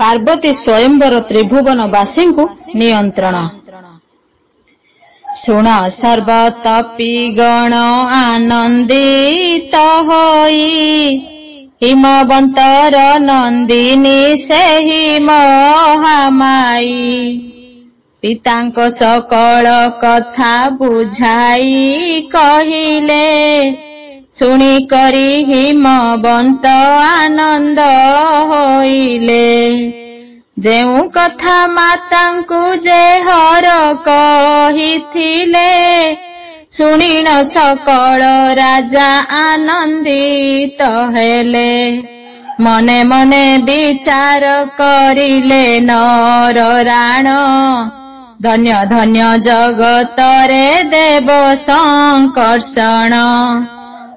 पार्वती स्वयंवर त्रिभुवनवासी नियंत्रण। शुण सर्वतपि गण आनंदित होई हिमवंतर नंदिनी सेहि महामाई पितांक सकल कथा बुझाई कहिले शुणी करी हिमवंत आनंद होइले जेउ कथा मातांकु जे हर कहिथिले शुणिन सकल राजा आनंदित हेले मने मने विचार करिले नर राण धन्य धन्य जगतरे देव संकर्षण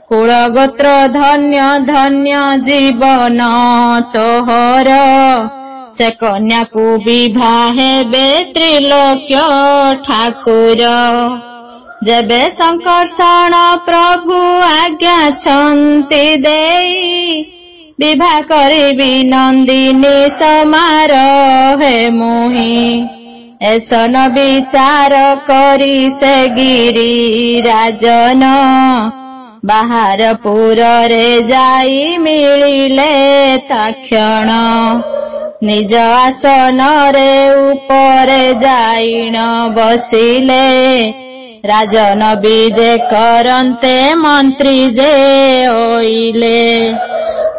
कुल गोत्र धन्य धन्य जीवन तोहर से कन्या को विवाह हेबे त्रिलोक्य ठाकुर जेबे संकर्षण प्रभु आज्ञा छंती देई विवाह करिबी नंदिनी समारोहे मुहि एसन विचार करी से गिरी राजन बाहर पुर रे जाई मिलिले तक्षण निज आसन रे ऊपर जाइन बसिले राजन विजे करन्ते मंत्री जे ओइले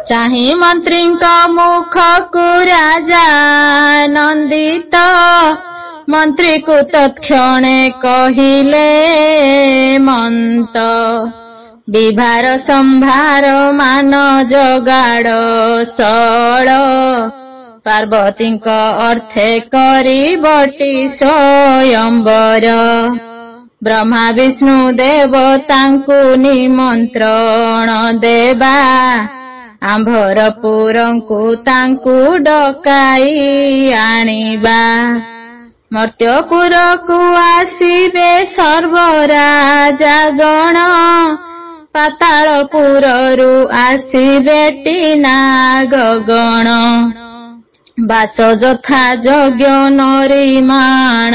चाही मंत्री मुख को राजा नंदित मंत्री को तत्क्षणे कहिले मंत विभार संभार मान जगाड़ सळ पार्वती अर्थे करी बटी स्वयंवर ब्रह्मा विष्णु देवतांकु निमंत्रण देबा आंभरपुरंकु तांकु डकाई आनिबा मर्त्यपुरकु आसिबे सर्वराजा गण पातालपुररु आसिबे नाग गण बास यथा यज्ञ नरिमाण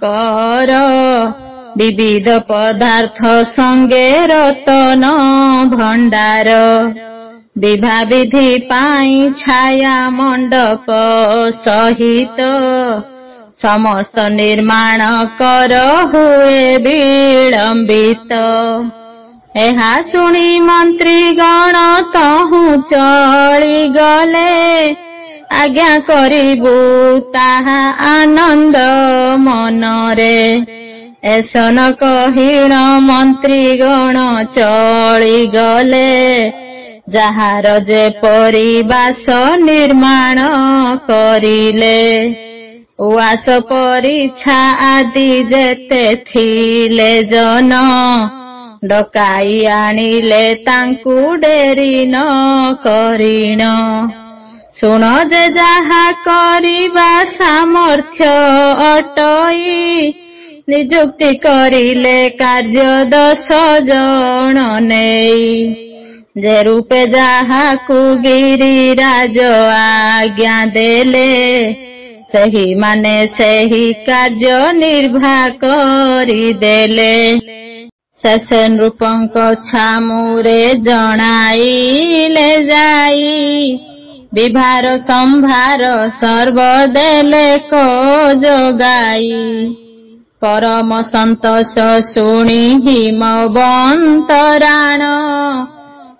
कर विविध पदार्थ संगे रतन भंडार विवाह विधि पाई छाया मंडप सहित समस्त निर्माण कर हुए विलंबित एहा सुनी मंत्री गण तहु चली गले आज्ञा करिबु ताहा आनंद मनरे एसन कहिण मंत्री गण चली गले जहार जे परिबास निर्माण करिले उआस परिछा आदि जेते थिले जन डकाई आनिले तांकु डेरी न करिण शुण जे जाहा करिबा सामर्थ्य अटई नियुक्ति करिले कार्य 10 जन नेई जे रूपे जाहा को गिरिराज आज्ञा देले सही माने सही कार्य निर्वाह करी देले सेन रूपंक छामुरे जणाइले जाई विभार संभार सर्व देले को जोगाई परम संतोष शुणी हिमवंत राण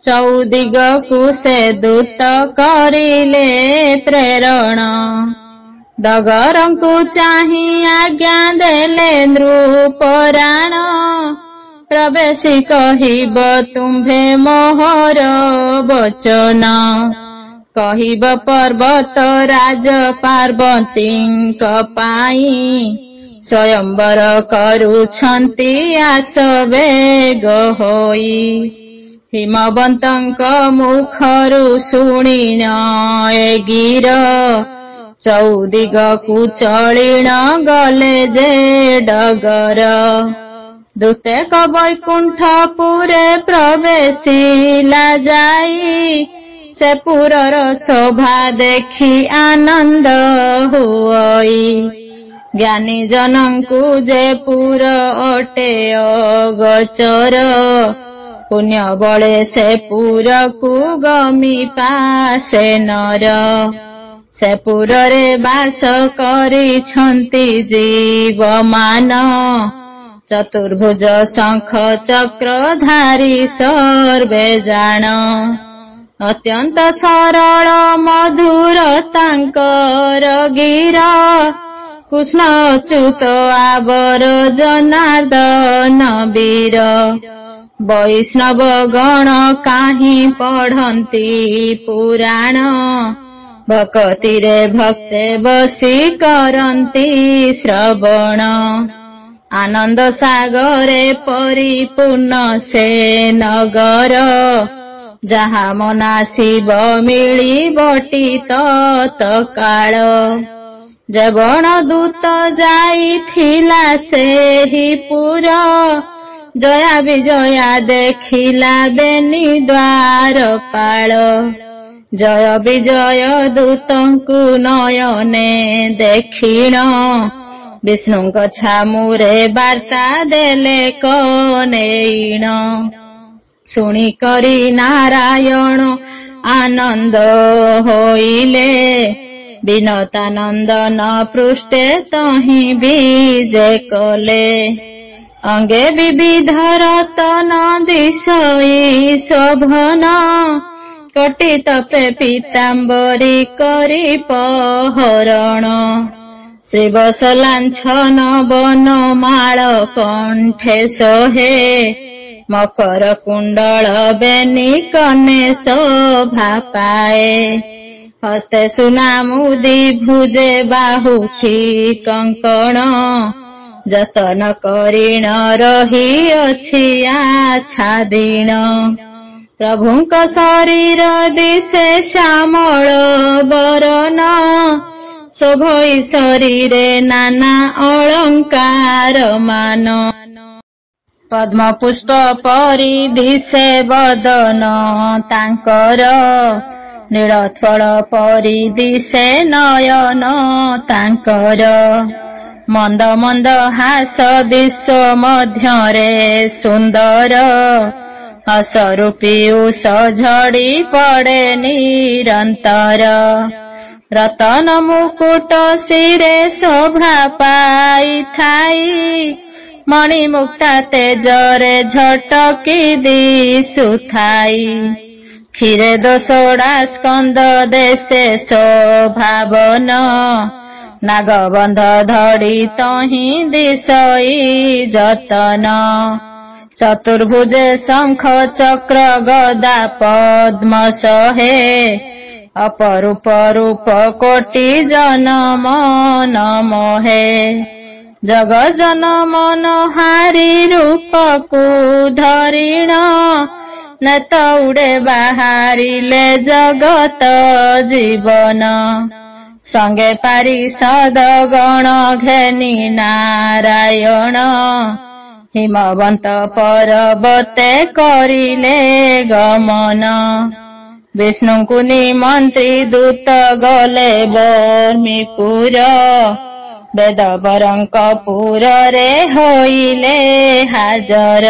चौदिग को से दूत करिले प्रेरण डगरंकु चाही आज्ञा देले नृपराण प्रवेशी कहिब तुम्भे मोहर वचन कहिब पर्वत राज पार्वतींक पाई स्वयंवर करुछंती आसवेग होई हिमवंतंक मुखरु शुणिन ए गिर चौदिग को चलिण गले जे डगर दूते वैकुंठपुरे प्रवेशिला जाई ସେ ପୁରର ଶୋଭା ଦେଖି ଆନନ୍ଦ ହୁଅଇ। ଜ୍ଞାନୀ ଜନଙ୍କୁ ଯେ ପୁର ଅଟେ ଅଗୋଚର, ପୁଣ୍ୟ ବଳେ ସେ ପୁରକୁ ଗମି ପାସେ ନର। ସେ ପୁରରେ ବାସ କରିଛନ୍ତି ଜୀବମାନ, ଚତୁର୍ଭୁଜ ଶଙ୍ଖ ଚକ୍ରଧାରୀ ସର୍ବେ ଜାଣ। ଅତ୍ୟନ୍ତ ସରଳ ମଧୁର ତାଙ୍କର ଗୀର, କୃଷ୍ଣ ଅଚ୍ୟୁତ ଆବର ଜନାର୍ଦ୍ଦନ ବୀର। ବୈଷ୍ଣବ ଗଣ କାହିଁ ପଢ଼ନ୍ତି ପୁରାଣ, ଭକତିରେ ଭକ୍ତେ ବସି କରନ୍ତି ଶ୍ରବଣ। ଆନନ୍ଦ ସାଗରେ ପରିପୂର୍ଣ୍ଣ ସେ ନଗର, ଯାହା ମନାସିବ ମିଳିବଟି ତତ୍କାଳ। ଯେ ବଣ ଦୂତ ଯାଇଥିଲା ସେହି ପୁର, ଜୟା ବିଜୟା ଦେଖିଲା ବେନି ଦ୍ୱାରପାଳ। ଜୟ ବିଜୟ ଦୂତଙ୍କୁ ନୟନେ ଦେଖିଣ, ବିଷ୍ଣୁଙ୍କ ଛାମୁରେ ବାର୍ତ୍ତା ଦେଲେ କନେଇଣ। ଶୁଣି କରି ନାରାୟଣ ଆନନ୍ଦ ହୋଇଲେ, ବିନତାନନ୍ଦନ ପୃଷ୍ଠେ ତହିଁ ବିଜେ କଲେ। ଅଙ୍ଗେ ବିବିଧ ରତନ ଦିଶଇ ଶୋଭନ, କୋଟି ତପେ ପୀତାମ୍ବରୀ କରି ପହରଣ। ଶ୍ରୀବତ୍ସ ଲାଞ୍ଛନ ବନମାଳ କଣ୍ଠେ ଶୋହେ, ମକର କୁଣ୍ଡଳ ବେନି କନେ ଶୋଭା ପାଏ। ହସ୍ତେ ସୁନା ମୁଦି ଭୁଜେ ବାହୁଠି କଙ୍କଣ, ଯତନ କରିଣ ରହିଅଛି ଆଚ୍ଛାଦିଣ। ପ୍ରଭୁଙ୍କ ଶରୀର ଦିଶେ ଶ୍ୟାମଳ ବରନ, ଶୋଭଇ ଶରୀରେ ନାନା ଅଳଙ୍କାର ମାନ। ପଦ୍ମ ପୁଷ୍ପ ପରି ଦିଶେ ବଦନ ତାଙ୍କର, ନୀଳୋତ୍ପଳ ପରି ଦିଶେ ନୟନ ତାଙ୍କର। ମନ୍ଦ ମନ୍ଦ ହାସ ବିଶ୍ୱ ମଧ୍ୟରେ ସୁନ୍ଦର, ହସ ରୂପୀ ଉଷ ଝଡ଼ି ପଡ଼େ ନିରନ୍ତର। ରତନ ମୁକୁଟ ଶିରେ ଶୋଭା ପାଇଥାଇ, ମଣିମୁକ୍ତା ତେଜରେ ଝଟକି ଦିଶୁଥାଇ। କ୍ଷୀରେ ଦୋସଡ଼ା ସ୍କନ୍ଦ ଦେଶେ ଶୋଭାବନ, ନାଗବନ୍ଧ ଧଡ଼ି ତହିଁ ଦିଶଇ ଯତନ। ଚତୁର୍ଭୁଜେ ଶଙ୍ଖ ଚକ୍ର ଗଦା ପଦ୍ମ ଶୋହେ, ଅପରୂପ ରୂପ କୋଟି ଜନମ ନମୋହେ। ଜଗ ଜନମନ ହାରି ରୂପକୁ ଧରିଣ, ନେତ ଉଡ଼େ ବାହାରିଲେ ଜଗତ ଜୀବନ। ସଙ୍ଗେ ପାରିଷଦ ଗଣ ଘେନି ନାରାୟଣ, ହିମବନ୍ତ ପର୍ବତେ କରିଲେ ଗମନ। ବିଷ୍ଣୁଙ୍କୁ ନିମନ୍ତ୍ରୀ ଦୂତ ଗଲେ ବର୍ମିପୁର, ବେଦବରଙ୍କ ପୁରରେ ହୋଇଲେ ହାଜର।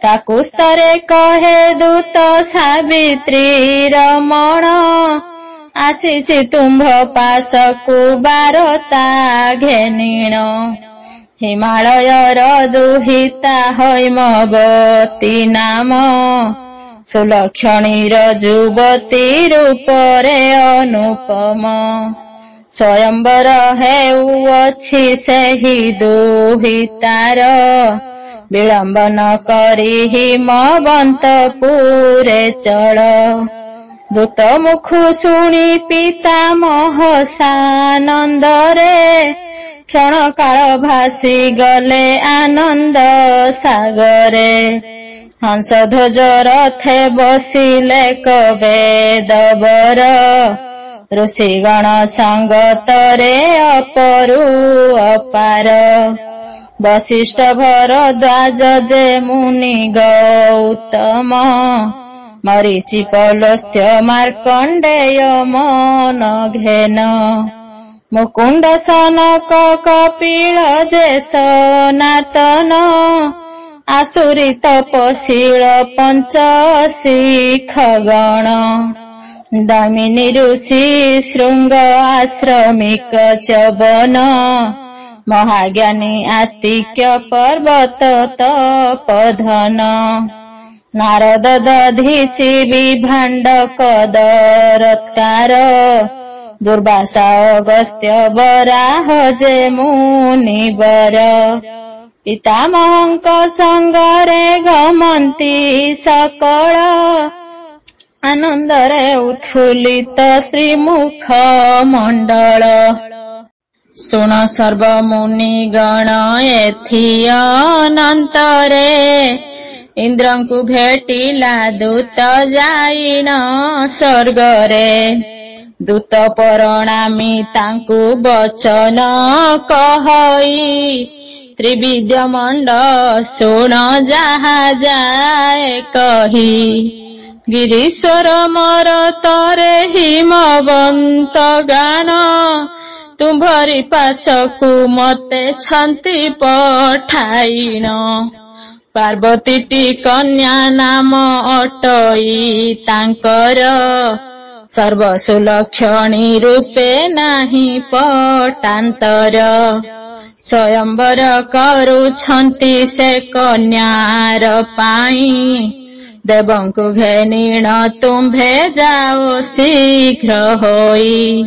କାକୁସ୍ତରେ କହେ ଦୂତ ସାବିତ୍ରୀ ରମଣ, ଆସିଛି ତୁମ୍ଭ ପାଶକୁ ବାରତା ଘେନିଣ। ହିମାଳୟର ଦୁହିତା হৈମବତୀ ନାମ, ସୁଲକ୍ଷଣୀର ଯୁବତୀ ରୂପରେ ଅନୁପମ। ସ୍ୱୟଂବର ହେଉଅଛି ସେହି ଦୁହିତାର, ବିଳମ୍ବନ କରି ହିମବନ୍ତପୁରେ ଚଳ। ଦୂତ ମୁଖୁ ଶୁଣି ପିତାମହ ସାନନ୍ଦରେ, କ୍ଷଣକାଳ ଭାସି ଗଲେ ଆନନ୍ଦ ସାଗରେ। ହଂସଧ୍ୱଜ ରଥେ ବସିଲେ କବେଦବର, ଋଷିଗଣ ସଙ୍ଗତରେ ଅପରୁ ଅପାର। ବଶିଷ୍ଠ ଭରଦ୍ୱାଜ ଯେ ମୁନି ଗୌତମ, मरीचि पौलस्त्य मार्कण्डेय मन घेन मुकुंद सनक कपिल जे सनातन आसुरी तपशील पंच शिखगण दामिनी ऋषि शृंग आश्रमिक चवन महाज्ञानी आस्तिक्य पर्वत तपधन नारद दधीचि विभाण्ड कदरत्कार दुर्वासा अगस्त्य वराह जे मुनिवर पितामहଙ୍କ संगरे गमन्ति सकल आनंदरे उत्फुल्लित श्रीमुख मंडल शुण सर्व मुनिगण एथि अनंतरे इंद्रंकु भेटिला दूत जाइन स्वर्गरे दूत परणामी तांकु वचन कहई त्रिविद्य मंड शुण जहा जाए कही गिरीश्वर मोर तरे हिमवंत गान तुम्भरी पाशकु मते छंती पठाइन पार्वतीटी कन्या नाम अटई तांकर सर्वसुलक्षणी रूपे नाही पटांतर स्वयंवर करुछंती से कन्यार पाई देवंकु घेनिण तुम्भे जाओ शीघ्र होई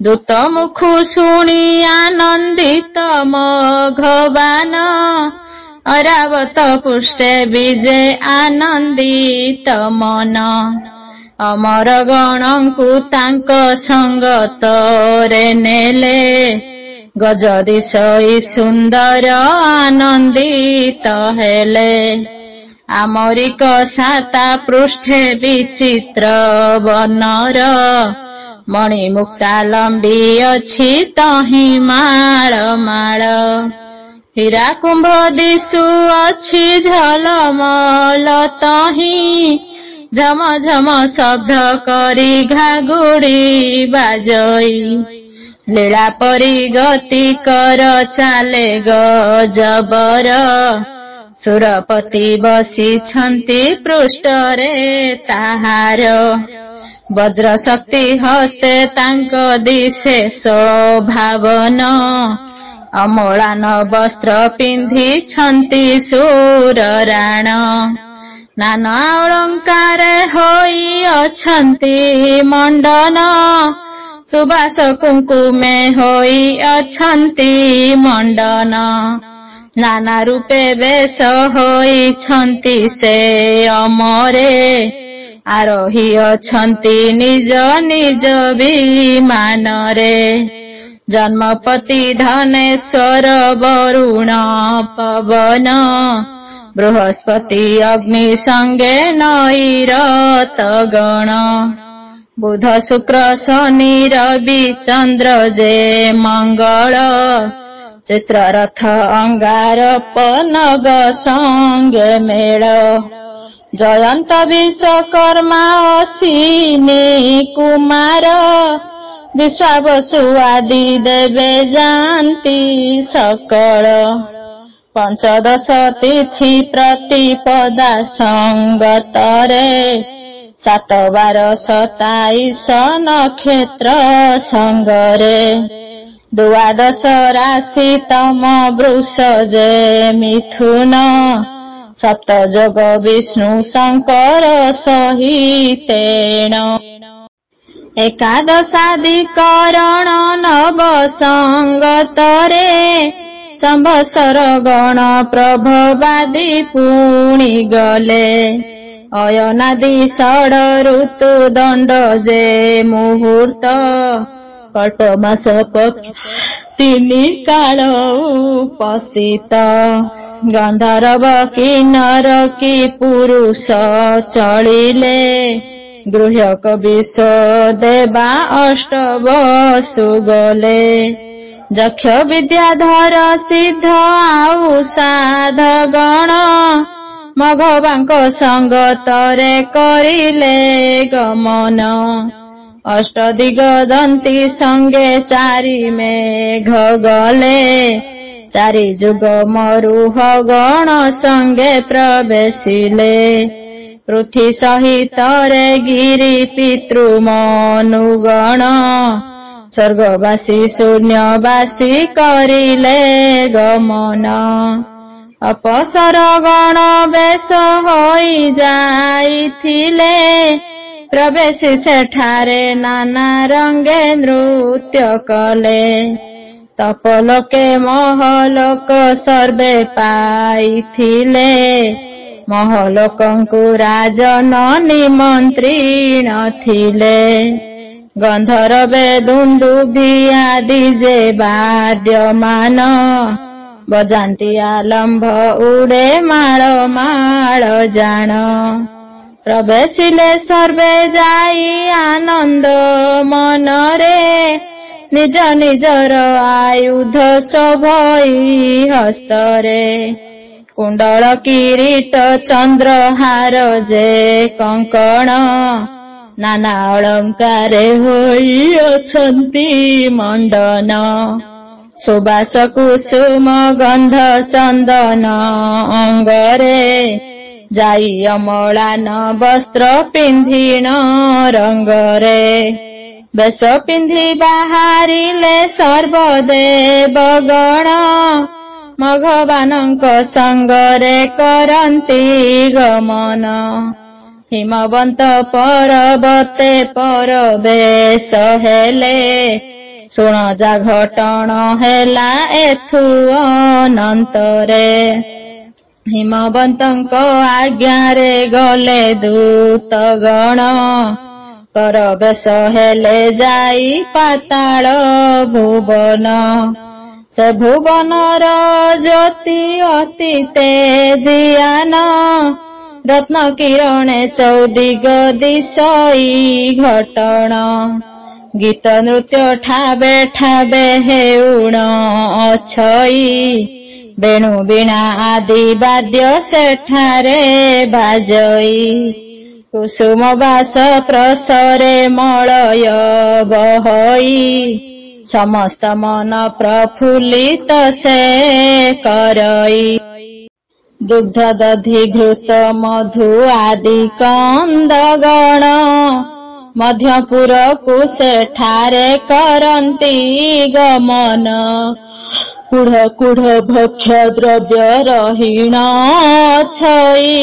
दूत मुखु शुणी आनंदित मघवान अरावत पुष्टे विजे आनंदित मन अमर गणंकु तांक संगतरे नेले गजदिशई सुंदर आनंदित हेले आमरिक साता पृष्ठे विचित्र बनर मणिमुक्तालंबी अछि तहि माळ माळ हीरा कुंभ दिशु अछि झलमल तहि झम झम शब्द करी घागुड़ी बाजई लीला परी गति कर चाले गजबर सुरपति बसिछंती पृष्ठरे ताहार वज्र शक्ति हस्ते तांक दिशे शोभावन अमोलान वस्त्र पिंधिछंती शूर राण नाना अलंकार होई अछंती मंडन सुबास कुंकुमे होई अछंती मंडन नाना रूपे वेश होई छंती से अमरे आरोही अछंती निज निज विमान रे जन्मपति धनेश्वर वरुण पवन बृहस्पति अग्नि संगे नैरत गण बुध शुक्र शनि रवि चंद्र जे मंगल चित्ररथ अंगार पनग संगे मेल जयंत विश्वकर्मा अश्विनी कुमार विश्वावसु आदि देवे जानती सकल पंचदश तिथि प्रतिपदा संगतरे 7/12 नक्षत्र संगरे द्वादश राशि तम वृष जे मिथुन सप्त जोग विष्णु शंकर सहितेन एकादशादिकरण नव संगतरे संवत्सर गण प्रभवादि पुणी गले अयनादि षड ऋतु दंड जे मुहूर्त कल्पमास तीनि काल उपस्थित गंधर्व किन्नर की पुरुष चलिले गृह्यक विश्व देवा अष्ट वसु गले जक्ष विद्याधर सिद्ध आउ साध गण ମଘବାଙ୍କ ସଙ୍ଗତରେ କରିଲେ ଗମନ। ଅଷ୍ଟଦିଗଦନ୍ତୀ ସଙ୍ଗେ ଚାରି ମେଘ ଗଲେ, ଚାରି ଯୁଗ ମରୁହ ଗଣ ସଙ୍ଗେ ପ୍ରବେଶିଲେ। ପୃଥ୍ୱୀ ସହିତରେ ଗିରି ପିତୃ ମନୁଗଣ, ସ୍ୱର୍ଗବାସୀ ଶୂନ୍ୟବାସୀ କରିଲେ ଗମନ। ଅପସର ଗଣ ବେଶ ହୋଇ ଯାଇଥିଲେ, ପ୍ରବେଶୀ ସେଠାରେ ନାନା ରଙ୍ଗେ ନୃତ୍ୟ କଲେ। ତପଲୋକେ ମହଲୋକ ସର୍ବେ ପାଇଥିଲେ, ମହଲୋକଙ୍କୁ ରାଜନ ନିମନ୍ତ୍ରୀଣ ଥିଲେ। ଗନ୍ଧର୍ବେ ଦୁନ୍ଦୁଭି ଆଦି ଯେ ବାଦ୍ୟମାନ, ବଜାନ୍ତି ଆଲମ୍ଭ ଉଡେ ମାଳ ମାଳ ଜାଣ। ପ୍ରବେଶିଲେ ସର୍ବେ ଯାଇ ଆନନ୍ଦ ମନରେ, ନିଜ ନିଜର ଆୟୁଧ ଶୋଭଇ ହସ୍ତରେ। କୁଣ୍ଡଳ କିରୀଟ ଚନ୍ଦ୍ରହାର ଯେ କଙ୍କଣ, ନାନା ଅଳଙ୍କାରେ ହୋଇ ଅଛନ୍ତି ମଣ୍ଡନ। ସୁବାସ କୁସୁମ ଗନ୍ଧ ଚନ୍ଦନ ଅଙ୍ଗରେ, ଯାଇ ଅମଳାନ ବସ୍ତ୍ର ପିନ୍ଧିଣ ରଙ୍ଗରେ। ବେଶ ପିନ୍ଧି ବାହାରିଲେ ସର୍ବଦେବଗଣ, ମଘବାନଙ୍କ ସଙ୍ଗରେ କରନ୍ତି ଗମନ। ହିମବନ୍ତ ପର୍ବତେ ପରବେଶ ହେଲେ, ଶୁଣ ଯା ଘଟଣ ହେଲା ଏଥୁ ଅନନ୍ତରେ। ହିମବନ୍ତଙ୍କ ଆଜ୍ଞାରେ ଗଲେ ଦୂତଗଣ, ପରବେଶ ହେଲେ ଯାଇ ପାତାଳ ଭୁବନ। ସେ ଭୁବନର ଜ୍ୟୋତି ଅତି ତେଜିୟାନ, ରତ୍ନ କିରଣେ ଚୌଦିଗ ଦିଶଇ ଘଟଣ। ଗୀତ ନୃତ୍ୟ ଠାବେ ଠାବେ ହେଉଣ ଅଛଇ, ବେଣୁ ବୀଣା ଆଦି ବାଦ୍ୟ ସେଠାରେ ବାଜଇ। କୁସୁମ ବାସ ପ୍ରସରେ ମଳୟ ବହଇ, ସମସ୍ତ ମନ ପ୍ରଫୁଲ୍ଲିତ ସେ କରଇ। ଦୁଗ୍ଧ ଦଧି ଘୃତ ମଧୁ ଆଦି କନ୍ଦଗଣ, ମଧ୍ୟପୁରକୁ ସେଠାରେ କରନ୍ତି ଗମନ। କୁଢ଼ କୁଢ଼ ଭକ୍ଷ୍ୟ ଦ୍ରବ୍ୟ ରହିଣ ଅଛଇ,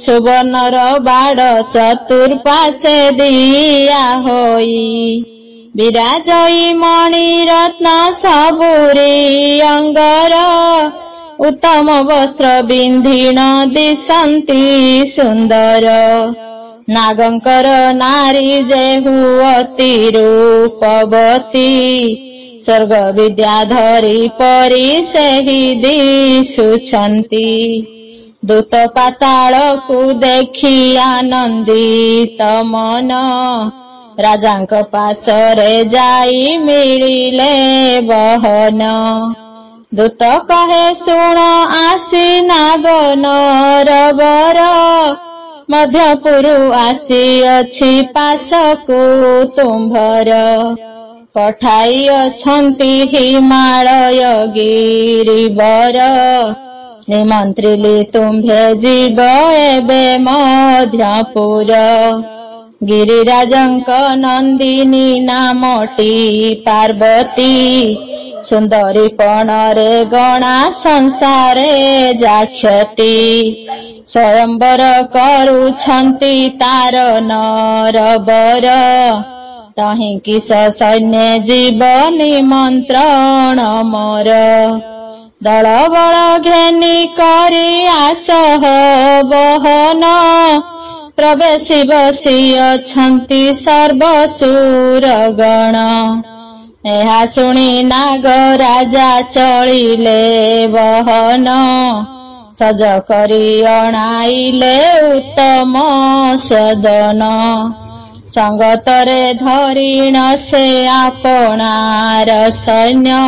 ସୁବର୍ଣ୍ଣର ବାଡ଼ ଚତୁର୍ପାର୍ଶ୍ୱେ ଦିଆ ହୋଇ। ବିରାଜଇ ମଣି ରତ୍ନ ସବୁରି ଅଙ୍ଗର, ଉତ୍ତମ ବସ୍ତ୍ର ବିନ୍ଧିଣ ଦିଶନ୍ତି ସୁନ୍ଦର। ନାଗଙ୍କର ନାରୀ ଯେହୁ ଅତି ରୂପବତୀ, ସ୍ୱର୍ଗ ବିଦ୍ୟାଧରୀ ପରି ସେହି ଦିଶୁଛନ୍ତି। ଦୂତ ପାତାଳକୁ ଦେଖି ଆନନ୍ଦିତ ମନ, ରାଜାଙ୍କ ପାଶରେ ଯାଇ ମିଳିଲେ ବହନ। ଦୂତ କହେ ଶୁଣ ଆସି ନାଗ ନରବର, ମଧ୍ୟପୁରୁ ଆସିଅଛି ପାଶକୁ ତୁମ୍ଭର। ପଠାଇ ଅଛନ୍ତି ହିମାଳୟ ଗିରିବର, ନିମନ୍ତ୍ରିଲି ତୁମ୍ଭେ ଯିବ ଏବେ ମଧ୍ୟପୁର। ଗିରିରାଜଙ୍କ ନନ୍ଦିନୀ ନାମଟି ପାର୍ବତୀ, ସୁନ୍ଦରୀ ପଣରେ ଗଣା ସଂସାରେ ଯାକ୍ଷତି। ସ୍ୱୟଂବର କରୁଛନ୍ତି ତାର ନରବର, ତହିଁ କିସ ସୈନ୍ୟ ଯିବ ନିମନ୍ତ୍ରଣ ମୋର। ଦଳ ବଳ ଘେନି କରି ଆସହ ବହନ, ପ୍ରବେଶୀ ବସି ଅଛନ୍ତି ସର୍ବସୁରଗଣ। ଏହା ଶୁଣି ନାଗ ରାଜା ଚଳିଲେ ବହନ, ସଜ କରି ଅଣାଇଲେ ଉତ୍ତମ ସଦନ। ସଙ୍ଗତରେ ଧରିଣ ସେ ଆପଣାର ସୈନ୍ୟ,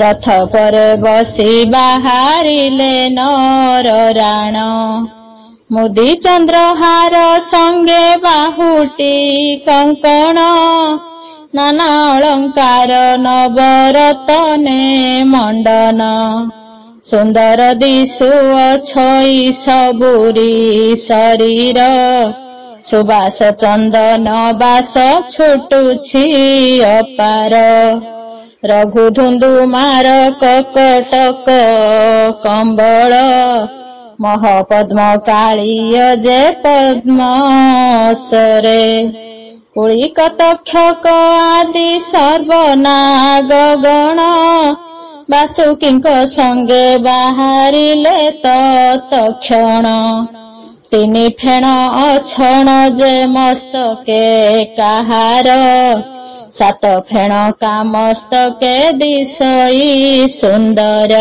ରଥ ପରେ ବସି ବାହାରିଲେ ନରରାଣ। ମୁଦି ଚନ୍ଦ୍ରହାର ସଙ୍ଗେ ବାହୁଟି କଙ୍କଣ, ନାନା ଅଳଙ୍କାର ନବରତନେ ମଣ୍ଡନ। ସୁନ୍ଦର ଦିଶୁଅଛଇ ସବୁରି ଶରୀର, ସୁବାସ ଚନ୍ଦନ ବାସ ଛୁଟୁଛି ଅପାର। ରଘୁ ଧୁନ୍ଦୁମାର କକଟକ କମ୍ବଳ, ମହପଦ୍ମ କାଳିୟ ଯେ ପଦ୍ମସରେ। କୁଳିକ ତକ୍ଷକ ଆଦି ସର୍ବନାଗ ଗଣ, ବାସୁକୀଙ୍କ ସଙ୍ଗେ ବାହାରିଲେ ତତ୍କ୍ଷଣ। ତିନି ଫେଣ ଅଛଣ ଯେ ମସ୍ତକେ କାହାର, ସାତ ଫେଣ କାମସ୍ତକେ ଦିଶଇ ସୁନ୍ଦର।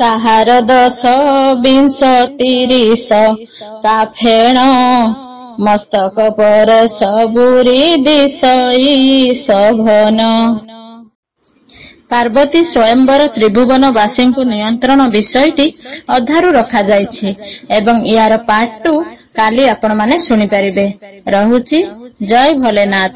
କାହାର 10, 20, 30 କା ଫେଣ, ମସ୍ତକ ପରେ ସବୁରି ଦିଶଇ ଶୋଭନ। ପାର୍ବତୀ ସ୍ୱୟଂବର ତ୍ରିଭୁବନବାସୀଙ୍କୁ ନିୟନ୍ତ୍ରଣ ବିଷୟଟି ଅଧାରୁ ରଖାଯାଇଛି ଏବଂ ୟାର ପାର୍ଟ 2 କାଲି ଆପଣମାନେ ଶୁଣିପାରିବେ। ରହୁଛି। ଜୟ ଭୋଲେନାଥ।